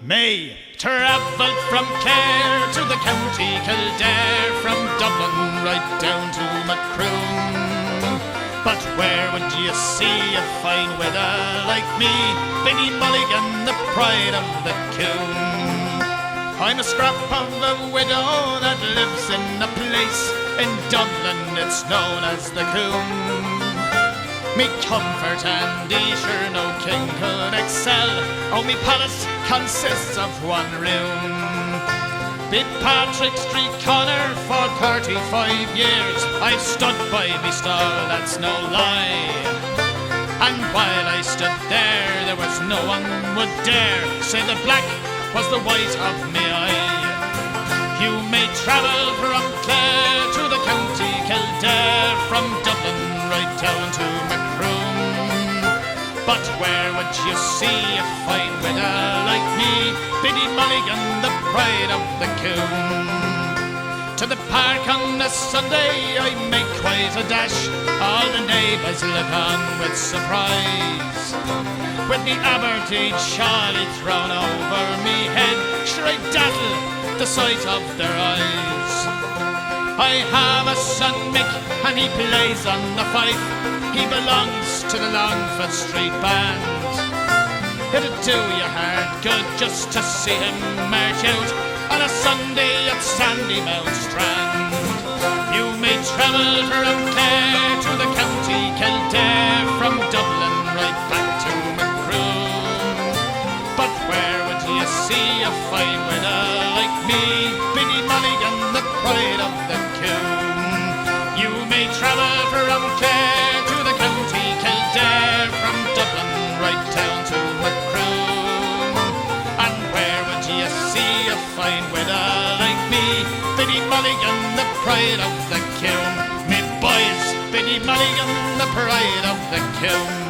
May travelled from Clare to the county Kildare, from Dublin right down to Macroom. But where would you see a fine weather like me, Biddy Mulligan, the pride of the coon? I'm a scrap of a widow that lives in a place in Dublin, it's known as the Coombe. Me comfort and sure no king could excel, oh me palace consists of one room. Be Patrick Street corner for 35 years I've stood by me stall, that's no lie. And while I stood there was no one would dare say the black was the white of me eye. You may travel from Clare to the county Kildare, from Dublin right down to Macroom. But where would you see a fine widow like me, Biddy Mulligan, the pride of the coon? To the park on a Sunday I make quite a dash, all the neighbours look on with surprise. With me Aberdeen shawl thrown over me head, sure I dazzle the sight of their eyes. I have a son Mick and he plays on the fife, he belongs to the Longford Street Band. It'd do you hard good just to see him march out on a Sunday at Sandymount Strand. You may travel from Clare to the county Kildare, from Dublin right back to Macroom. But where would you see a fine weather like me, Biddy Mulligan, the pride of the coon? You may travel from Clare to the county Kildare, from Dublin right down to Macroom. And where would you see a fine weather like me, Biddy Mulligan, the pride of the coon? Me boys, Biddy Mulligan, the pride of the coon.